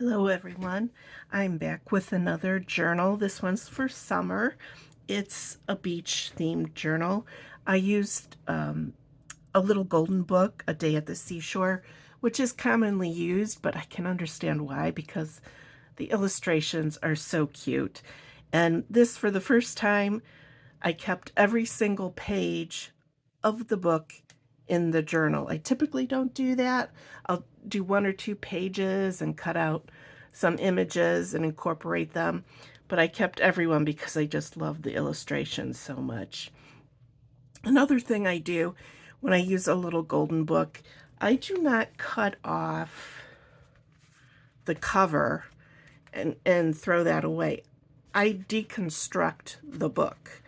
Hello everyone, I'm back with another journal. This one's for summer. It's a beach themed journal. I used a little golden book, A Day at the Seashore, which is commonly used, but I can understand why because the illustrations are so cute. And this, for the first time, I kept every single page of the book in the journal. I typically don't do that. I'll do one or two pages and cut out some images and incorporate them, but I kept everyone because I just love the illustrations so much. Another thing I do when I use a little golden book, I do not cut off the cover and throw that away. I deconstruct the book.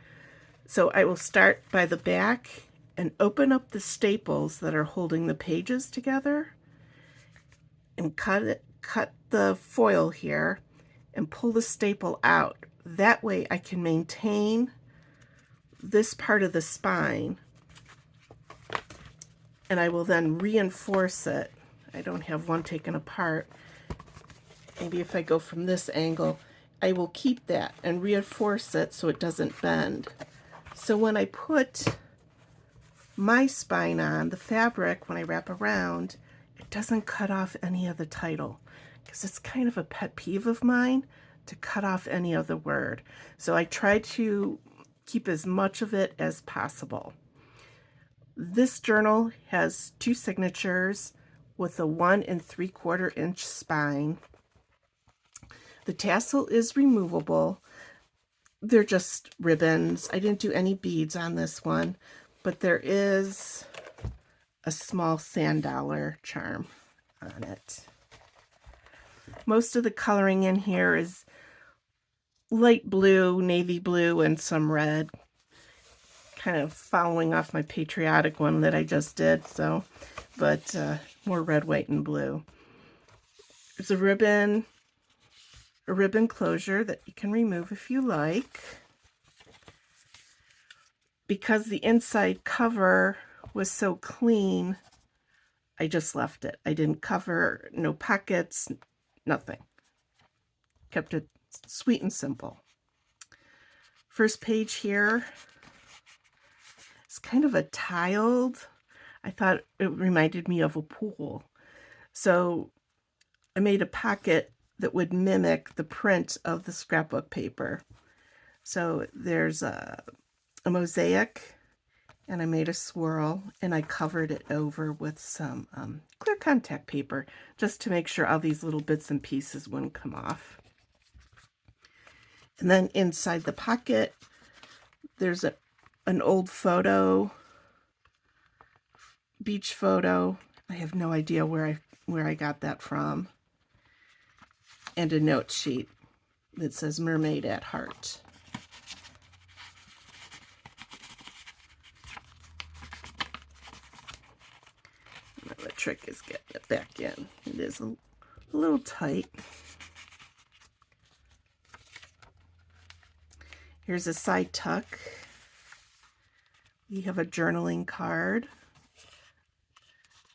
So I will start by the back and open up the staples that are holding the pages together and cut the foil here and pull the staple out. That way I can maintain this part of the spine, and I will then reinforce it. I don't have one taken apart. Maybe if I go from this angle, I will keep that and reinforce it so it doesn't bend. So when I put my spine on, the fabric, when I wrap around, it doesn't cut off any of the title, because it's kind of a pet peeve of mine to cut off any other word. So I try to keep as much of it as possible. This journal has two signatures with a 1 3/4 inch spine. The tassel is removable. They're just ribbons. I didn't do any beads on this one, but there is a small sand dollar charm on it. Most of the coloring in here is light blue, navy blue, and some red, kind of following off my patriotic one that I just did, so, but more red, white, and blue. There's a ribbon closure that you can remove if you like. Because the inside cover was so clean, I just left it. I didn't cover, no pockets, nothing. Kept it sweet and simple. First page here is kind of a tiled. I thought it reminded me of a pool. So I made a pocket that would mimic the print of the scrapbook paper. So there's a mosaic, and I made a swirl, and I covered it over with some clear contact paper just to make sure all these little bits and pieces wouldn't come off. And then inside the pocket, there's an old photo, beach photo. I have no idea where I got that from. And a note sheet that says Mermaid at Heart. The trick is getting it back in. It is a little tight. Here's a side tuck. We have a journaling card,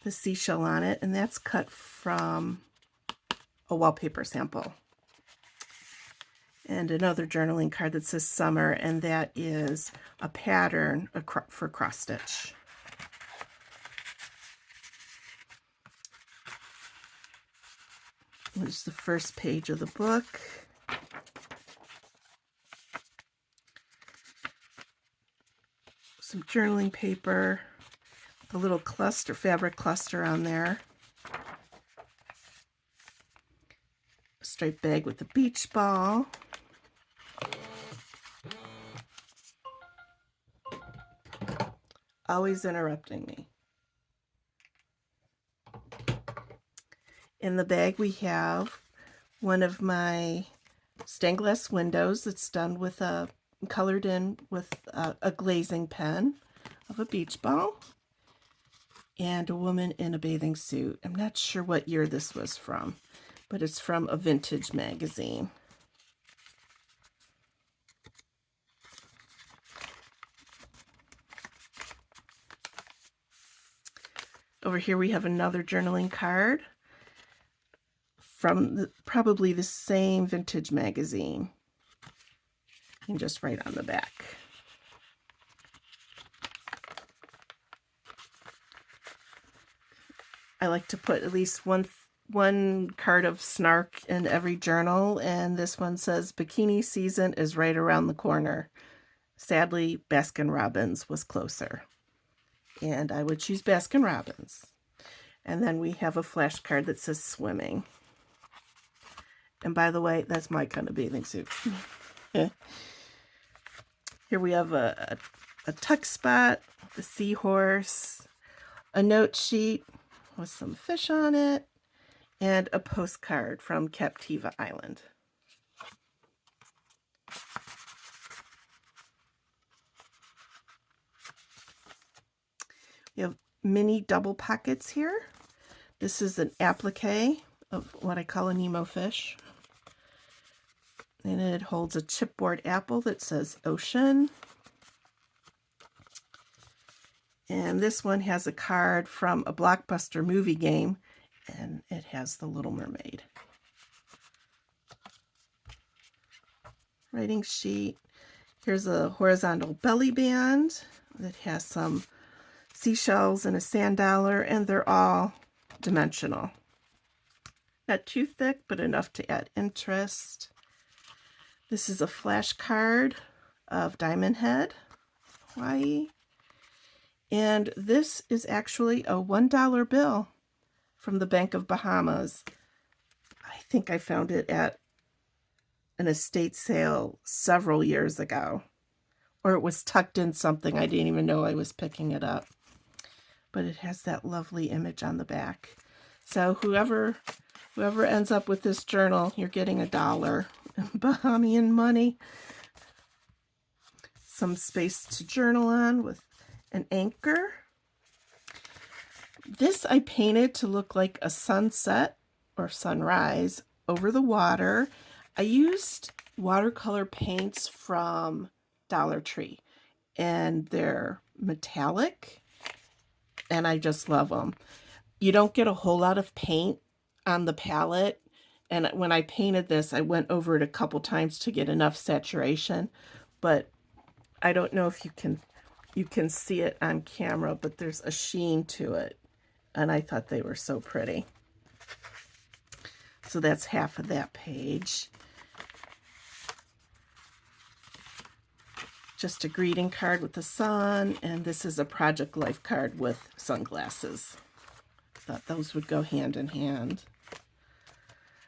the seashell on it, and that's cut from a wallpaper sample. And another journaling card that says summer, and that is a pattern for cross stitch. Here's the first page of the book. Some journaling paper, a little cluster, fabric cluster on there. A striped bag with a beach ball. Always interrupting me. In the bag we have one of my stained glass windows that's done with colored in with a glazing pen of a beach ball, and a woman in a bathing suit. I'm not sure what year this was from, but it's from a vintage magazine. Over here we have another journaling card from probably the same vintage magazine. And just write on the back. I like to put at least one card of snark in every journal, and this one says bikini season is right around the corner. Sadly, Baskin Robbins was closer, and I would choose Baskin Robbins. And then we have a flashcard that says swimming. And by the way, that's my kind of bathing suit. Here we have a tuck spot, the seahorse, a note sheet with some fish on it, and a postcard from Captiva Island. We have mini double pockets here. This is an applique of what I call a Nemo fish. And it holds a chipboard apple that says ocean. And this one has a card from a Blockbuster movie game, and it has the Little Mermaid. Writing sheet. Here's a horizontal belly band that has some seashells and a sand dollar, and they're all dimensional. Not too thick, but enough to add interest. This is a flashcard of Diamond Head, Hawaii. And this is actually a $1 bill from the Bank of Bahamas. I think I found it at an estate sale several years ago. Or it was tucked in something. I didn't even know I was picking it up. But it has that lovely image on the back. So whoever ends up with this journal, you're getting $1 Bahamian money. Some space to journal on with an anchor. This I painted to look like a sunset or sunrise over the water. I used watercolor paints from Dollar Tree, and they're metallic, and I just love them. You don't get a whole lot of paint on the palette, and when I painted this, I went over it a couple times to get enough saturation, but I don't know if you can see it on camera, but there's a sheen to it, and I thought they were so pretty. So that's half of that page. Just a greeting card with the sun, and this is a Project Life card with sunglasses. Thought those would go hand in hand.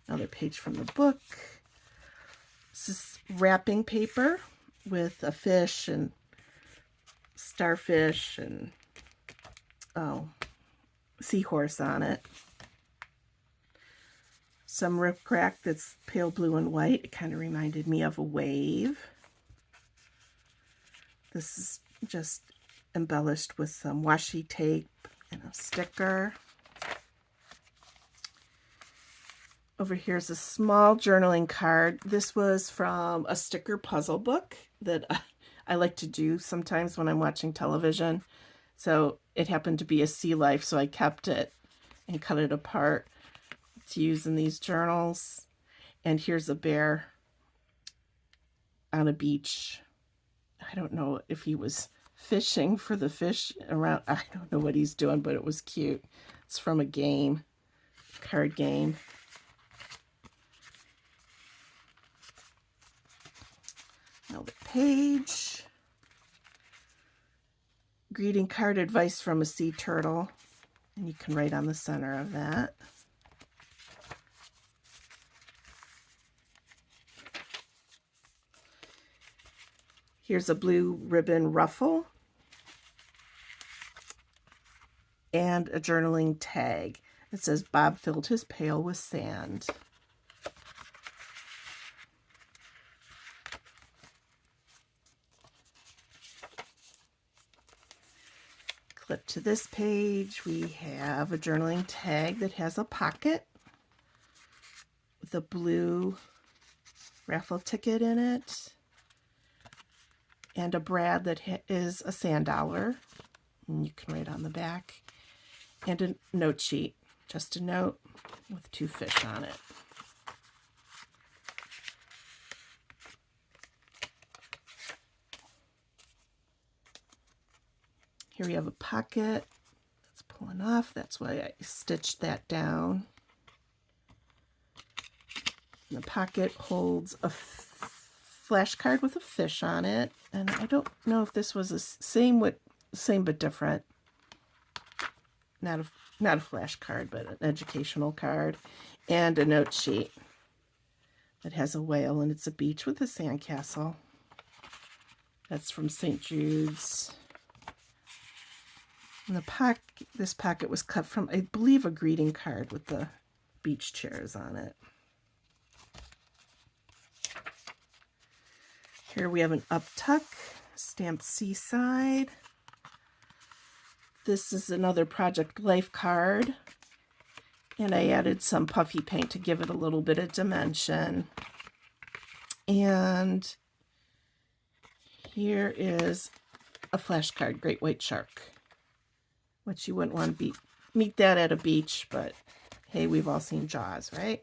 Another page from the book. This is wrapping paper with a fish and starfish and seahorse on it. Some rickrack that's pale blue and white. It kind of reminded me of a wave. This is just embellished with some washi tape and a sticker. Over here's a small journaling card. This was from a sticker puzzle book that I like to do sometimes when I'm watching television. So it happened to be a sea life, so I kept it and cut it apart to use in these journals. And here's a bear on a beach. I don't know if he was fishing for the fish around. I don't know what he's doing, but it was cute. It's from a game, card game. Another page. Greeting card, advice from a sea turtle. And you can write on the center of that. Here's a blue ribbon ruffle and a journaling tag. It says, Bob filled his pail with sand. Flip to this page, we have a journaling tag that has a pocket with a blue raffle ticket in it, and a brad that is a sand dollar, and you can write on the back, and a note sheet, just a note. with 2 fish on it. Here we have a pocket that's pulling off. That's why I stitched that down. And the pocket holds a flash card with a fish on it. And I don't know if this was the same but different. Not a flash card, but an educational card. And a note sheet that has a whale, and it's a beach with a sandcastle. That's from St. Jude's. And this pocket was cut from, I believe, a greeting card with the beach chairs on it. Here we have an uptuck, stamped Seaside. This is another Project Life card. And I added some puffy paint to give it a little bit of dimension. And here is a flash card, Great White Shark. Which you wouldn't want to meet that at a beach, but hey, we've all seen Jaws, right?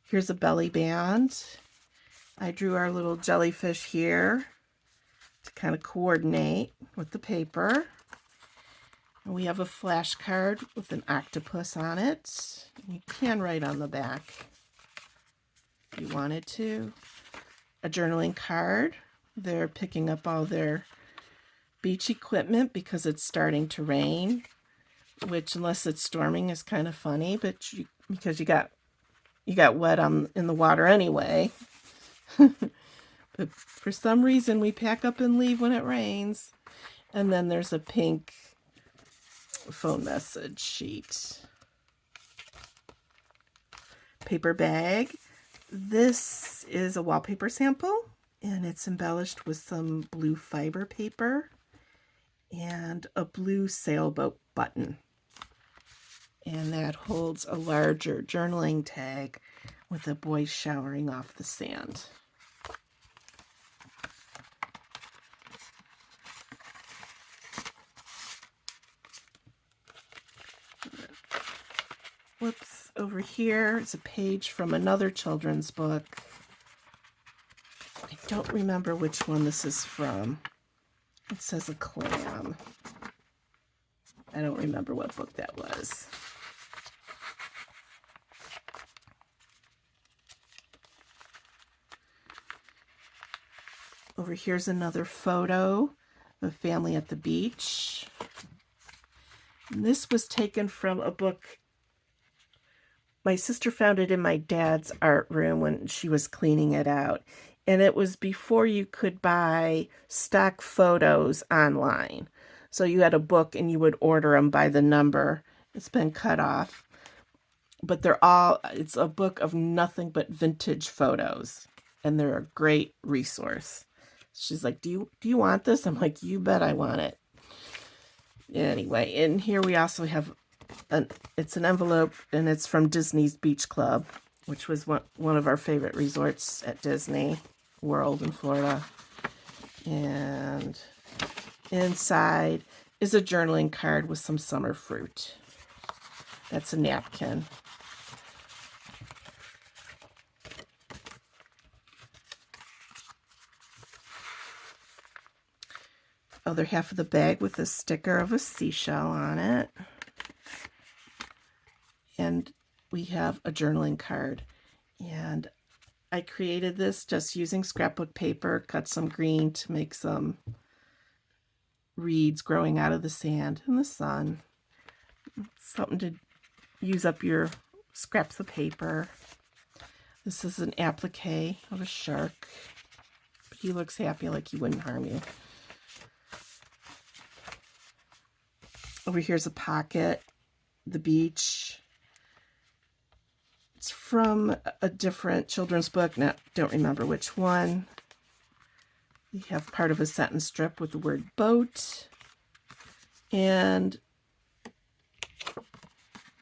Here's a belly band. I drew our little jellyfish here to kind of coordinate with the paper. And we have a flash card with an octopus on it. You can write on the back if you wanted to. A journaling card. They're picking up all their beach equipment because it's starting to rain, which, unless it's storming, is kind of funny, but because you got wet in the water anyway. But for some reason we pack up and leave when it rains. And then there's a pink phone message sheet. Paper bag. This is a wallpaper sample, and it's embellished with some blue fiber paper and a blue sailboat button. And that holds a larger journaling tag with a boy showering off the sand. Whoops, over here is a page from another children's book. I don't remember which one this is from. It says a clam. I don't remember what book that was. Over here's another photo of a family at the beach. And this was taken from a book. My sister found it in my dad's art room when she was cleaning it out. And it was before you could buy stock photos online. So you had a book and you would order them by the number. It's been cut off. But it's a book of nothing but vintage photos. And they're a great resource. She's like, do you want this? I'm like, you bet I want it. Anyway, and here we also have it's an envelope, and it's from Disney's Beach Club, which was one of our favorite resorts at Disney World in Florida. And inside is a journaling card with some summer fruit. That's a napkin. Other half of the bag with a sticker of a seashell on it. And we have a journaling card. And I created this just using scrapbook paper, cut some green to make some reeds growing out of the sand and the sun. Something to use up your scraps of paper. This is an applique of a shark. But he looks happy, like he wouldn't harm you. Over here's a pocket, the beach. It's from a different children's book. Don't remember which one. We have part of a sentence strip with the word boat. And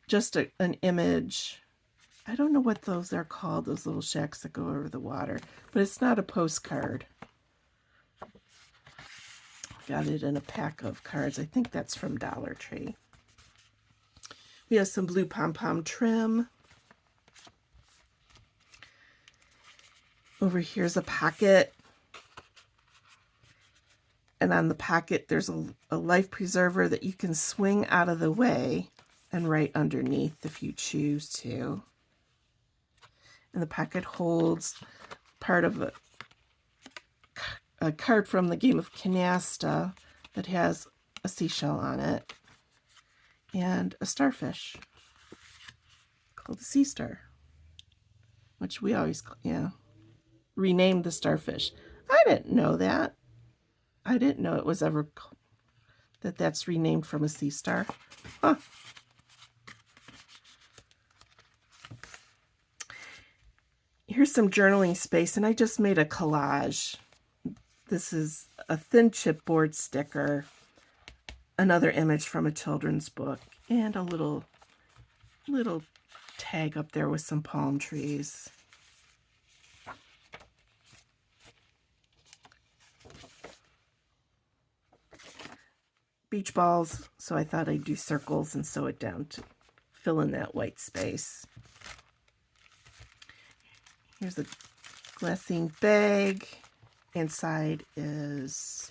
just an image. I don't know what those are called, those little shacks that go over the water. But it's not a postcard. Got it in a pack of cards. I think that's from Dollar Tree. We have some blue pom-pom trim. Over here's a pocket. And on the pocket, there's a life preserver that you can swing out of the way and right underneath if you choose to. And the pocket holds part of a card from the game of Canasta that has a seashell on it and a starfish called the sea star, which we always, renamed the starfish. I didn't know that. I didn't know it was ever that's renamed from a sea star. Huh. Here's some journaling space, and I just made a collage. This is a thin chipboard sticker, another image from a children's book, and a little tag up there with some palm trees. Beach balls, so I thought I'd do circles and sew it down to fill in that white space. Here's a glassine bag. Inside is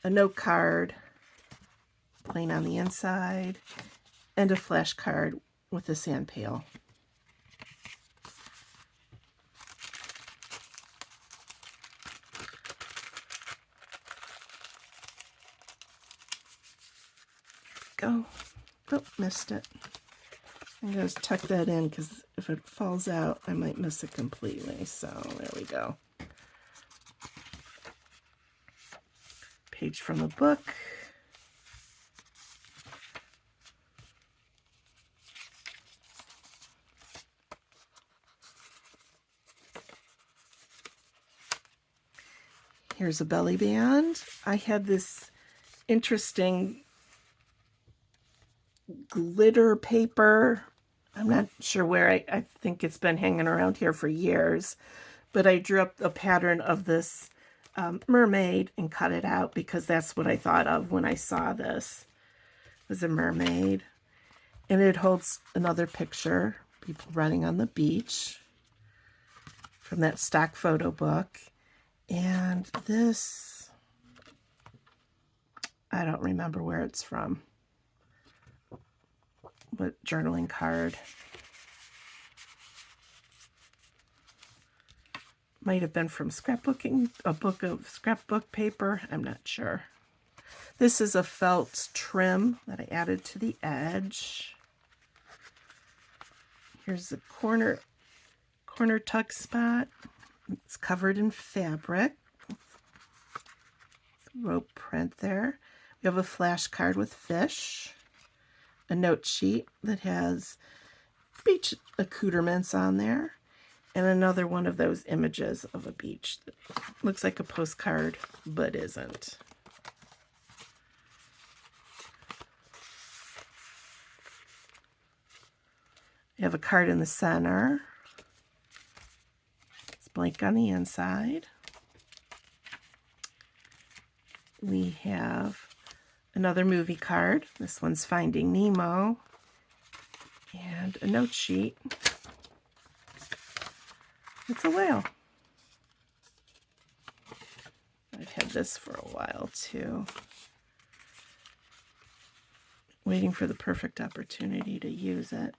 a note card, plain on the inside, and a flash card with a sand pail. Go. Oh, missed it. I'm going to tuck that in because if it falls out, I might miss it completely. So there we go. Page from the book. Here's a belly band. I had this interesting glitter paper. I'm not sure where. I think it's been hanging around here for years. But I drew up a pattern of this mermaid and cut it out because that's what I thought of when I saw this. It was a mermaid. And it holds another picture, people running on the beach from that stock photo book. And this, I don't remember where it's from, but journaling card. Might have been from scrapbooking, a book of scrapbook paper. I'm not sure. This is a felt trim that I added to the edge. Here's the corner tuck spot. It's covered in fabric. Rope print there. We have a flash card with fish. A note sheet that has beach accoutrements on there. And another one of those images of a beach that looks like a postcard, but isn't. We have a card in the center. It's blank on the inside. We have another movie card. This one's Finding Nemo. And a note sheet. It's a whale. I've had this for a while too. Waiting for the perfect opportunity to use it.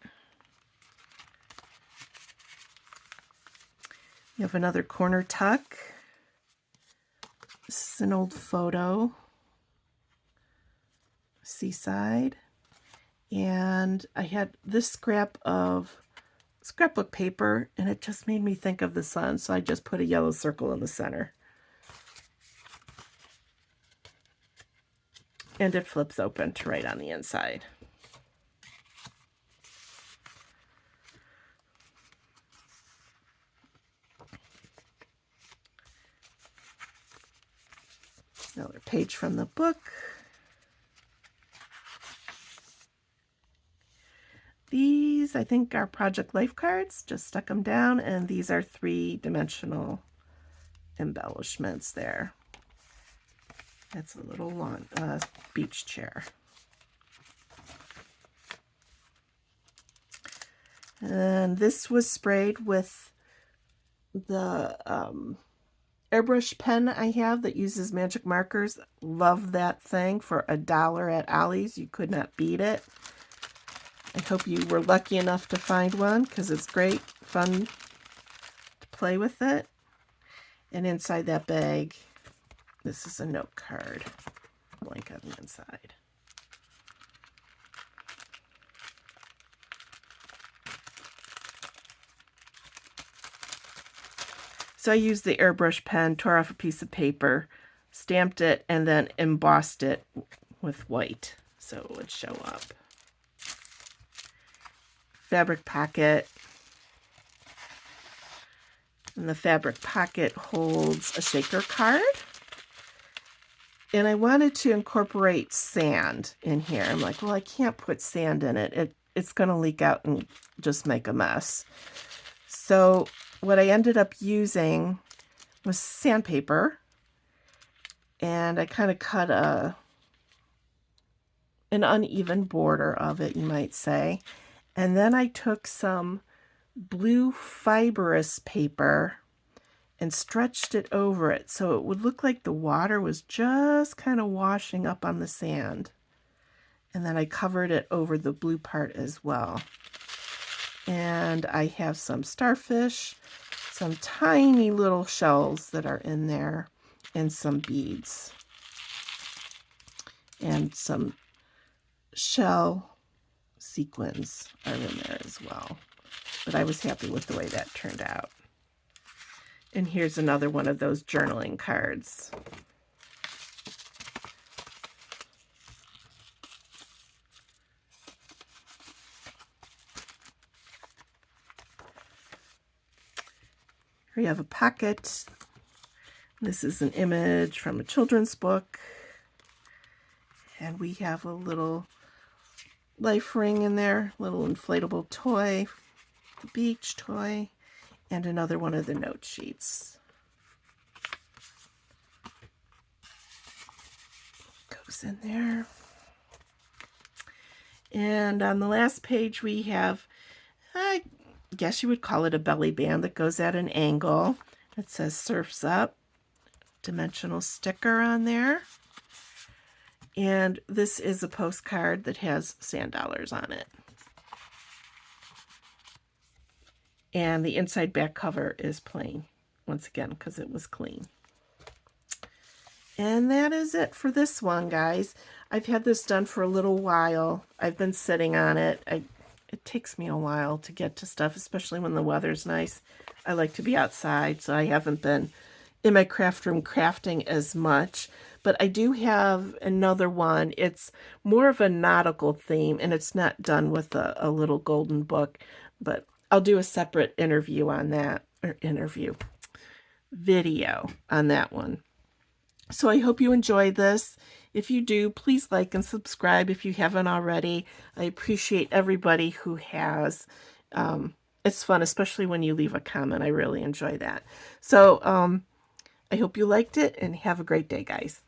You have another corner tuck. This is an old photo. Seaside. And I had this scrap of scrapbook paper, and it just made me think of the sun, so I just put a yellow circle in the center. And it flips open to right on the inside. Another page from the book. These, I think, are Project Life cards. Just stuck them down, and these are 3-dimensional embellishments there. That's a little long beach chair. And this was sprayed with the airbrush pen I have that uses magic markers. Love that thing. For $1 at Ollie's. You could not beat it. I hope you were lucky enough to find one, because it's great fun to play with it. And inside that bag, this is a note card, blank on the inside. So I used the airbrush pen, tore off a piece of paper, stamped it, and then embossed it with white so it would show up. Fabric pocket. And the fabric pocket holds a shaker card. And I wanted to incorporate sand in here. I'm like, well, I can't put sand in it. It's going to leak out and just make a mess. So what I ended up using was sandpaper. And I kind of cut an uneven border of it, you might say. And then I took some blue fibrous paper and stretched it over it so it would look like the water was just kind of washing up on the sand. And then I covered it over the blue part as well. And I have some starfish, some tiny little shells that are in there, and some beads. And some shell sequins are in there as well. But I was happy with the way that turned out. And here's another one of those journaling cards. Here we have a pocket. This is an image from a children's book. And we have a little life ring in there, little inflatable toy, beach toy, and another one of the note sheets. Goes in there. And on the last page we have, I guess you would call it a belly band that goes at an angle. It says Surf's Up. Dimensional sticker on there. And this is a postcard that has sand dollars on it. And the inside back cover is plain, once again, because it was clean. And that is it for this one, guys. I've had this done for a little while. I've been sitting on it. It takes me a while to get to stuff, especially when the weather's nice. I like to be outside, so I haven't been in my craft room crafting as much. But I do have another one. It's more of a nautical theme, and it's not done with a little golden book, but I'll do a separate interview on that, or video on that one. So I hope you enjoyed this. If you do, please like and subscribe if you haven't already. I appreciate everybody who has. It's fun, especially when you leave a comment. I really enjoy that. So I hope you liked it, and have a great day, guys.